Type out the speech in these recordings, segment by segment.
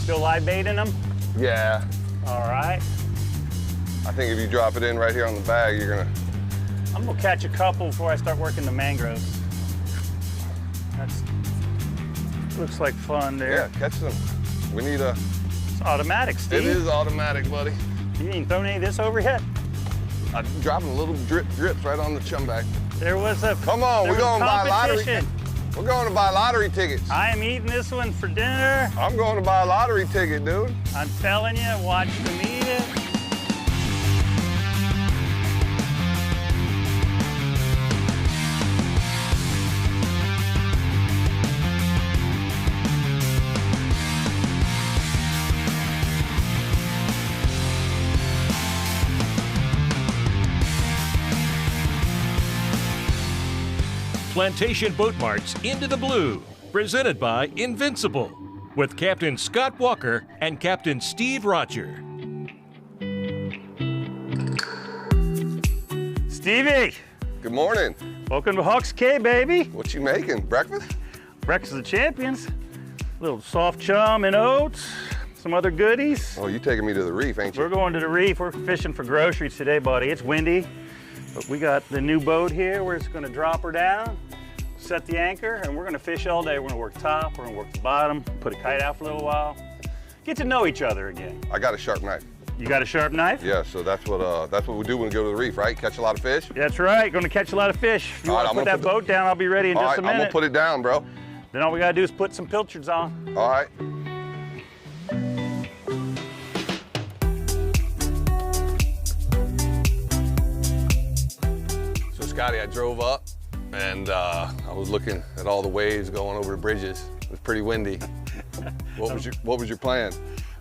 Still live bait in them? Yeah. All right. I think if you drop it in right here on the bag, you're gonna... I'm gonna catch a couple before I start working the mangroves. That's looks like fun there. Yeah, catch them. We need a... It's automatic, Steve. It is automatic, buddy. You ain't thrown any of this over yet? I'm dropping little drips right on the chum bag. There was a Come on, we're going to buy lottery. competition. We're going to buy lottery tickets. I am eating this one for dinner. I'm going to buy a lottery ticket, dude. I'm telling you, watch them eat it. Plantation Boat Mart's Into the Blue, presented by Invincible, with Captain Scott Walker and Captain Steve Rodger. Stevie, Good morning. welcome to Hawks Cay, baby. What you making? Breakfast? Breakfast of the Champions. Little soft chum and oats, some other goodies. Oh, you taking me to the reef, ain't you? We're going to the reef. We're fishing for groceries today, buddy. It's windy, but we got the new boat here. We're just gonna drop her down, set the anchor, and we're gonna fish all day. We're gonna work top, we're gonna work the bottom, put a kite out for a little while. Get to know each other again. I got a sharp knife. You got a sharp knife? Yeah, so that's what we do when we go to the reef, right? Catch a lot of fish? That's right, gonna catch a lot of fish. If you All right, wanna I'm put gonna that boat down, I'll be ready in All just right, a minute. I'm gonna put it down, bro. Then all we gotta do is put some pilchards on. All right. So Scotty, I drove up and I was looking at all the waves going over the bridges. It was pretty windy. What was your plan?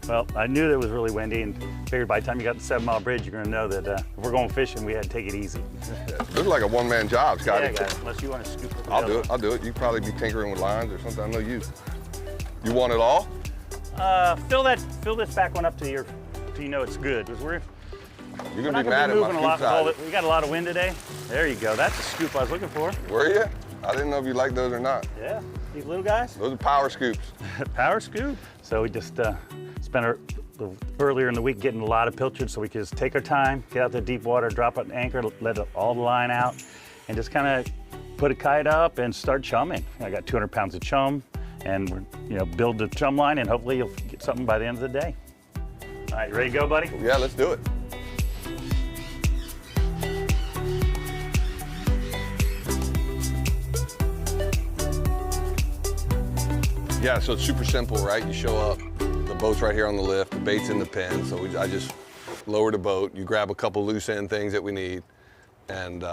Well, I knew that it was really windy and figured by the time you got to the 7 Mile Bridge, you're gonna know that if we're going fishing, we had to take it easy. This is like a one-man job, Scotty. Yeah, guys, unless you want to scoop it. I'll do it. I'll do it. You probably be tinkering with lines or something. I know you. You want it all? Fill this back one up till you know it's good. Because You're we're gonna not be mad gonna be at moving my a lot scoop with all size. it. We got a lot of wind today. There you go. That's the scoop I was looking for. Were you? I didn't know if you liked those or not. Yeah, these little guys. Those are power scoops. Power scoop. So we just spent earlier in the week getting a lot of pilchards, so we could just take our time, get out to deep water, drop an anchor, let all the line out, and just kind of put a kite up and start chumming. I got 200 pounds of chum, and we're build the chum line, and hopefully you'll get something by the end of the day. All right, you ready to go, buddy? Yeah, let's do it. Yeah, so it's super simple, right? You show up, the boat's right here on the lift, the bait's in the pen, so I just lower the boat, you grab a couple loose end things that we need, and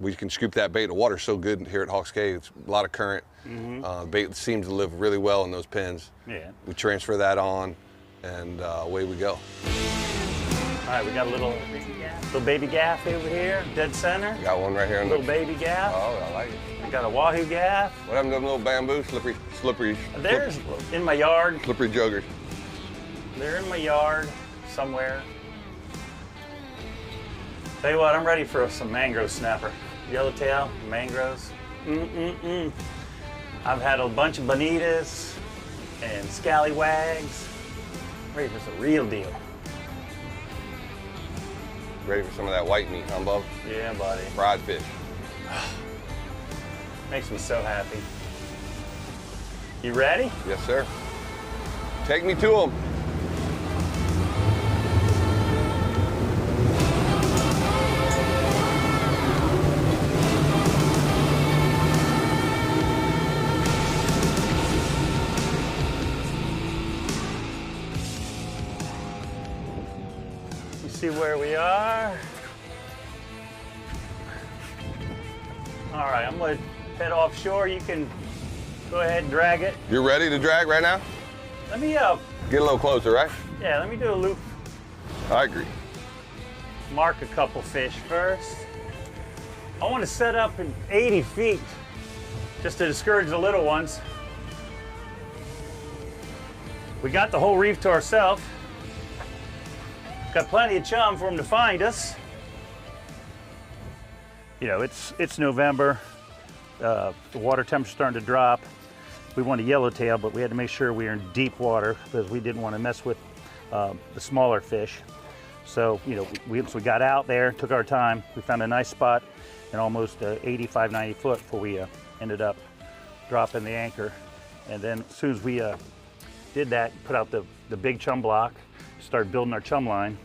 we can scoop that bait. The water's so good here at Hawks Cay, it's a lot of current. The bait seems to live really well in those pens. Yeah. We transfer that on, and away we go. All right, we got a little baby gaff over here, dead center. Got one right here on the... Little baby gaff. Oh, I like it. We got a wahoo gaff. What happened to them little bamboo, slippery There's in my yard. joggers? They're in my yard somewhere. Tell you what, I'm ready for some mangrove snapper. Yellowtail, mangroves. I've had a bunch of bonitas and scallywags. Ready for some real deal. Ready for some of that white meat, huh, Bub? Yeah, buddy. Fried fish. Makes me so happy. You ready? Yes, sir. Take me to them. You see where we are? All right, I'm gonna head offshore. You can go ahead and drag it. You're ready to drag right now? Let me Get a little closer, right? yeah, let me do a loop. I agree. Mark a couple fish first. I want to set up in 80 feet just to discourage the little ones. We got the whole reef to ourselves. Got plenty of chum for them to find us. You know, it's November. The water temperature's starting to drop. we wanted yellowtail, but we had to make sure we were in deep water because we didn't want to mess with the smaller fish. So, you know, we got out there, took our time. We found a nice spot and almost 85, 90 foot before we ended up dropping the anchor. And then as soon as we did that, put out the big chum block, started building our chum line,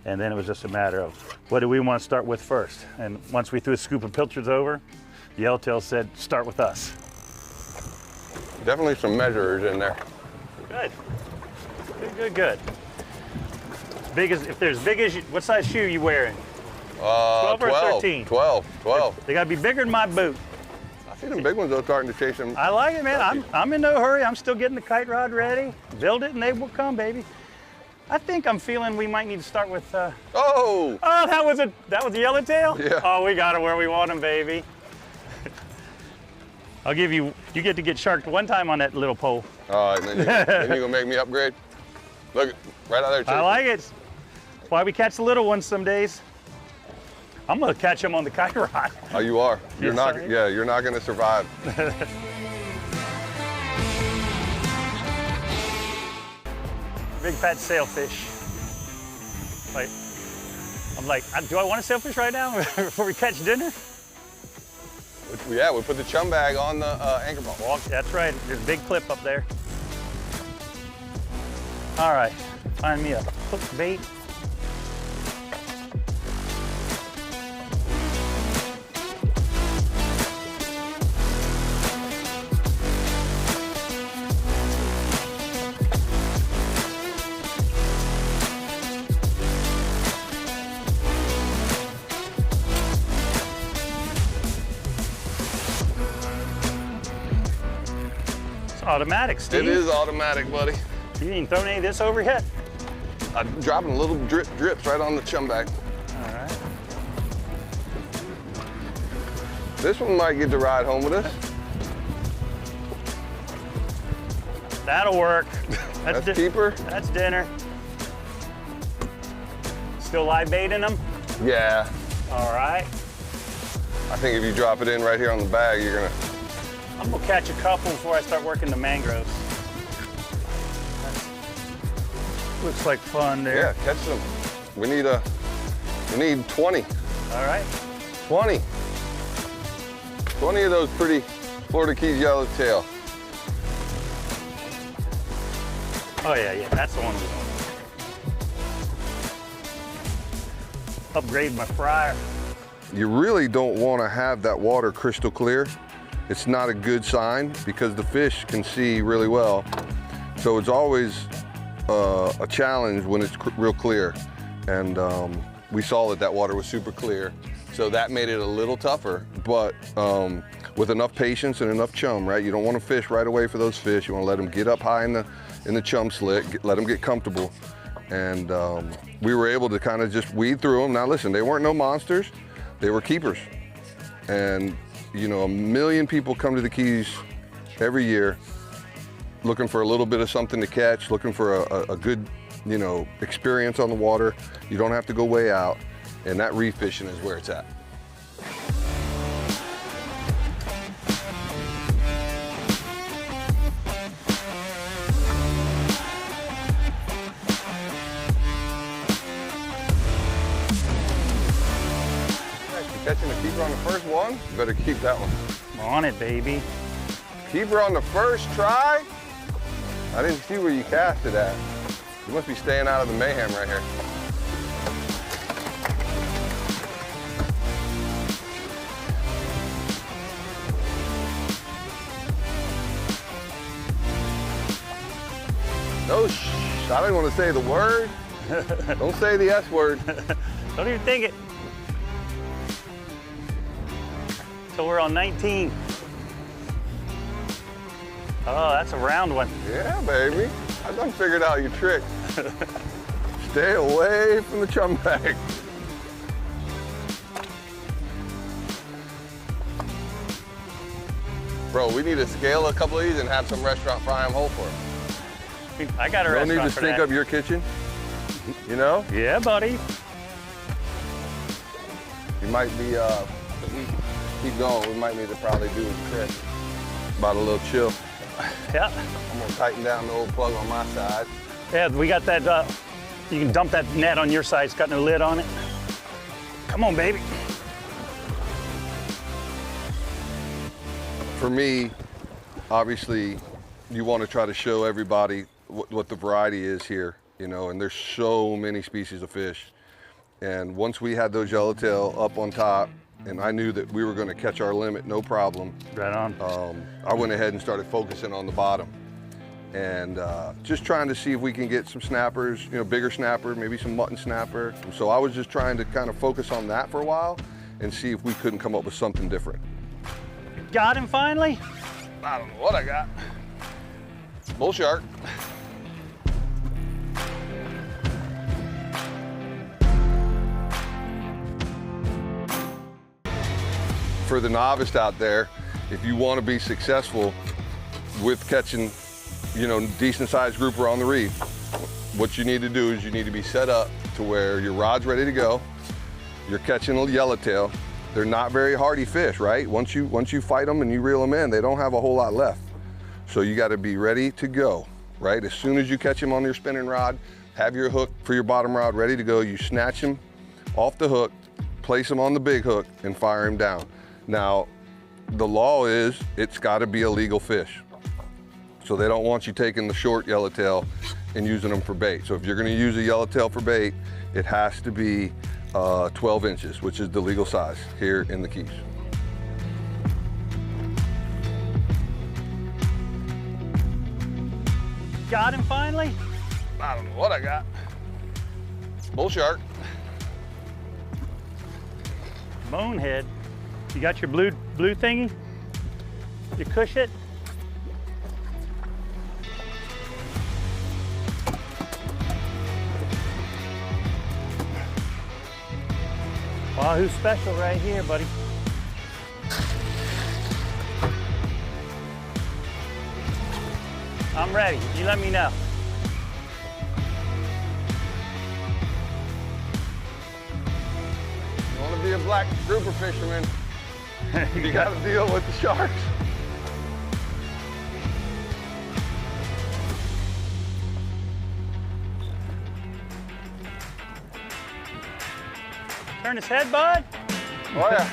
and then it was just a matter of what do we want to start with first. And once we threw a scoop of pilchards over, the Yellowtail said, start with us. Definitely some measurers in there. Good. Good, good, good. Big as, if they're as big as you, what size shoe you wearing? 12 or 13? 12. They gotta be bigger than my boot. I see them big ones though starting to chase them. I like it, man. I'm in no hurry. I'm still getting the kite rod ready. Build it and they will come, baby. I think I'm feeling we might need to start with, Oh, that was a yellowtail? Yeah. Oh, we got it where we want them, baby. I'll give you get to get sharked one time on that little pole. all right, then you're gonna make me upgrade? Look, right out there chasing. I like it. That's why we catch the little ones some days. I'm gonna catch them on the kite rod. Oh, you are. You're Yes, not. I am. Yeah, you're not gonna survive. Big fat sailfish. Like, I'm like, do I want a sailfish right now before we catch dinner? Yeah, we put the chum bag on the anchor ball. Well, that's right. There's a big clip up there. All right, find me a hook bait. It's automatic, Steve. It is automatic, buddy. You ain't thrown any of this over yet? I'm dropping little drips right on the chum bag. All right. This one might get to ride home with us. That'll work. That's keeper. That's dinner. Still live bait in them? Yeah. All right. I think if you drop it in right here on the bag, you're gonna. I'm gonna catch a couple before I start working the mangroves. Looks like fun there. Yeah, catch them. We need 20. All right. 20. 20 of those pretty Florida Keys yellowtail. Oh yeah, that's the one we want. Upgrade my fryer. You really don't want to have that water crystal clear. It's not a good sign because the fish can see really well. So it's always a challenge when it's real clear. And we saw that water was super clear. So that made it a little tougher, but with enough patience and enough chum, right? You don't want to fish right away for those fish. You want to let them get up high in the chum slit, let them get comfortable. And we were able to kind of just weed through them. Now listen, they weren't no monsters, they were keepers. And you know, 1 million people come to the Keys every year looking for a little bit of something to catch, looking for a good, you know, experience on the water. You don't have to go way out, and that reef fishing is where it's at. Catching a keeper on the first one, you better keep that one. I'm on it, baby. Keeper on the first try? I didn't see where you cast it at. You must be staying out of the mayhem right here. No, I don't want to say the word. Don't say the S word. Don't even think it. So we're on 19. Oh, that's a round one. Yeah, baby. I done figured out your trick. Stay away from the chum bag. Bro, we need to scale a couple of these and have some restaurant fry them whole for us. I got a Don't restaurant need to for stink that. up your kitchen, you know? Yeah, buddy. You might be, if we keep going, we might need to probably do a trick about a little chill. Yeah. I'm gonna tighten down the old plug on my side. Yeah, we got that, you can dump that net on your side. It's got no lid on it. Come on, baby. For me, obviously, you want to try to show everybody what the variety is here, you know, and there's so many species of fish. And once we had those yellowtail up on top, and I knew that we were going to catch our limit, no problem. Right on. I went ahead and started focusing on the bottom. And just trying to see if we can get some snappers, you know, bigger snapper, maybe some mutton snapper. So I was just trying to kind of focus on that for a while and see if we couldn't come up with something different. Got him finally? I don't know what I got. Bull shark. For the novice out there, if you want to be successful with catching, you know, decent sized grouper on the reef, what you need to do is you need to be set up to where your rod's ready to go. You're catching a yellowtail. They're not very hardy fish, right? Once you fight them and you reel them in, they don't have a whole lot left. So you got to be ready to go, right? As soon as you catch them on your spinning rod, have your hook for your bottom rod ready to go. You snatch them off the hook, place them on the big hook, and fire him down. Now, the law is it's got to be a legal fish. So they don't want you taking the short yellowtail and using them for bait. So if you're going to use a yellowtail for bait, it has to be 12 inches, which is the legal size here in the Keys. Got him finally? I don't know what I got. Bull shark. Bonehead. You got your blue thingy? You cush it? Wahoo special right here, buddy. I'm ready. You let me know. You want to be a black grouper fisherman, you got to deal with the sharks. Turn his head, bud. Oh yeah.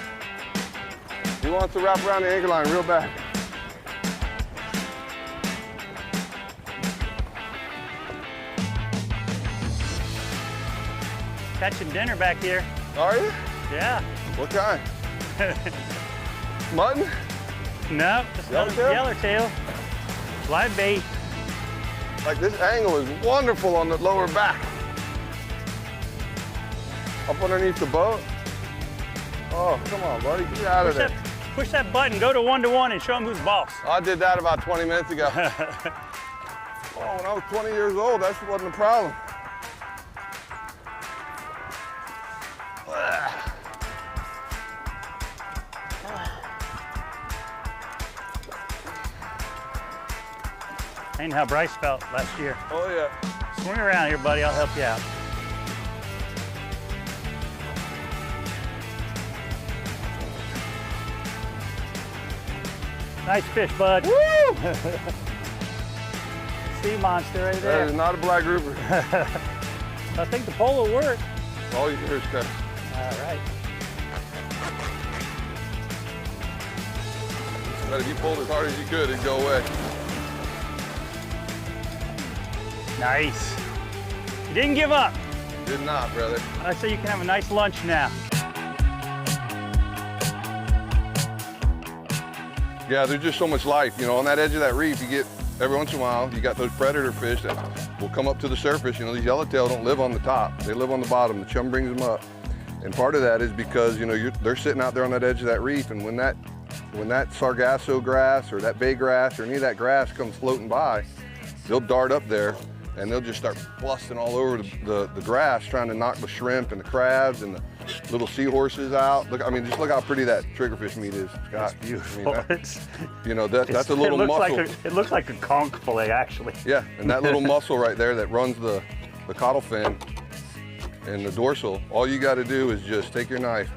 He wants to wrap around the anchor line real bad. Catching dinner back here. Are you? Yeah. What kind? Mutton? No, just Yellowtail? Yellowtail. Live bait. Like this angle is wonderful on the lower back. Up underneath the boat. Oh, come on, buddy, get out of there. Push that button, go to 1-to-1 and show him who's boss. I did that about 20 minutes ago. Oh, when I was 20 years old, that wasn't a problem. Ain't how Bryce felt last year. Oh yeah. Swing around here, buddy, I'll help you out. Nice fish, bud. Woo! Sea monster right That there. is not a black grouper. I think the pole will work. All you hear is cut. All right. But if you pulled as hard as you could, it'd go away. Nice. You didn't give up. Did not, brother. I say you can have a nice lunch now. Yeah, there's just so much life. You know, on that edge of that reef, you get, every once in a while, you got those predator fish that will come up to the surface. You know, these yellowtail don't live on the top. They live on the bottom. The chum brings them up. And part of that is because, you know, they're sitting out there on that edge of that reef, and when that sargasso grass or that bay grass or any of that grass comes floating by, they'll dart up there and they'll just start busting all over the grass, trying to knock the shrimp and the crabs and the little seahorses out. Look, I mean, just look how pretty that triggerfish meat is, Scott. That's beautiful. I mean, you know, that's a little muscle. It looks like a conch fillet, actually. Yeah, and that little muscle right there that runs the caudal fin and the dorsal, all you got to do is just take your knife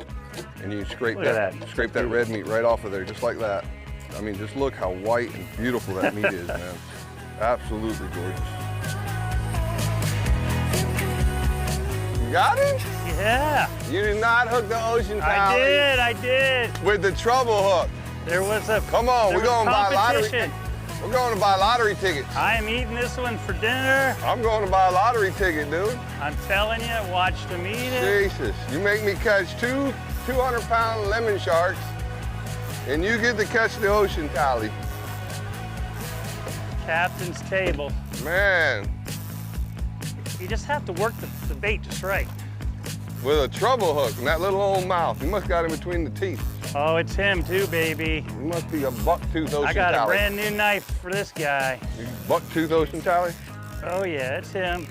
and you scrape that red meat right off of there, just like that. I mean, just look how white and beautiful that meat is, man. Absolutely gorgeous. You got him? Yeah. You did not hook the ocean tally. I did. With the trouble hook. There was a Come on, we're going to buy lottery. We're going to buy lottery tickets. I am eating this one for dinner. I'm going to buy a lottery ticket, dude. I'm telling you, watch them eat it. Jesus, you make me catch two 200-pound lemon sharks, and you get to catch the ocean tally. Captain's table. Man. You just have to work the bait just right. With a trouble hook in that little old mouth. You must got him between the teeth. Oh, it's him too, baby. You must be a buck-tooth ocean tally. I got a brand new knife for this guy. You buck-tooth ocean tally? Oh yeah, it's him.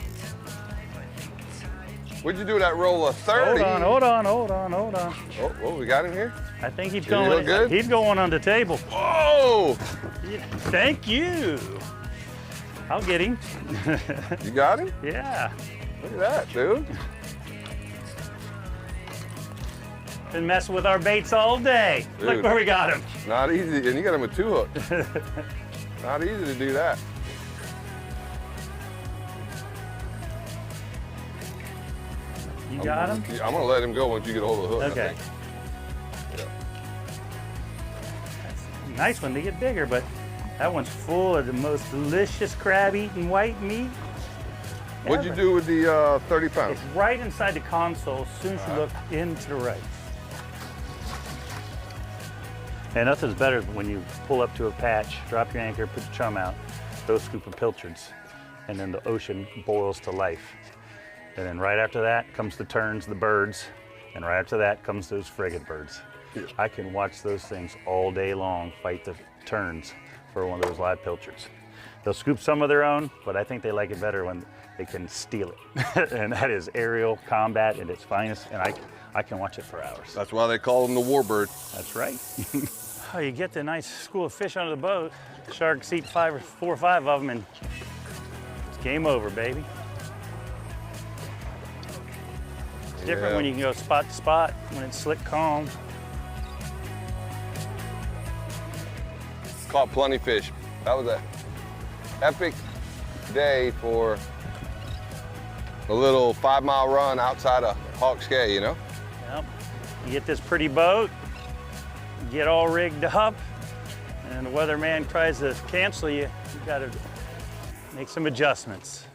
What'd you do with that roll of 30? Hold on. Oh, we got him here? I think he's Did he look good? He's going on the table. Whoa! Thank you. I'll get him. You got him? Yeah. Look at that, dude. Been messing with our baits all day. Dude, look where we got him. Not easy, and you got him with 2 hooks. Not easy to do that. You got him? I'm gonna let him go once you get a hold of the hook. Okay. Yeah. That's a nice one. They get bigger, but that one's full of the most delicious crab-eating white meat. What'd you do with the 30 pounds? It's right inside the console as soon as you look into the right. And nothing's better than when you pull up to a patch, drop your anchor, put your chum out, those scoop of pilchards, and then the ocean boils to life. And then right after that comes the terns, the birds, and right after that comes those frigate birds. Yeah. I can watch those things all day long fight the terns for one of those live pilchards. They'll scoop some of their own, but I think they like it better when they can steal it. And that is aerial combat at its finest, and I can watch it for hours. That's why they call them the warbird. That's right. Oh, you get the nice school of fish under the boat. The sharks eat 4 or 5 of them, and it's game over, baby. It's different when you can go spot to spot, when it's slick calm. Caught plenty of fish. That was an epic day for a little 5-mile run outside of Hawks Cay, you know? Yep. You get this pretty boat, get all rigged up, and the weatherman tries to cancel you, you gotta make some adjustments.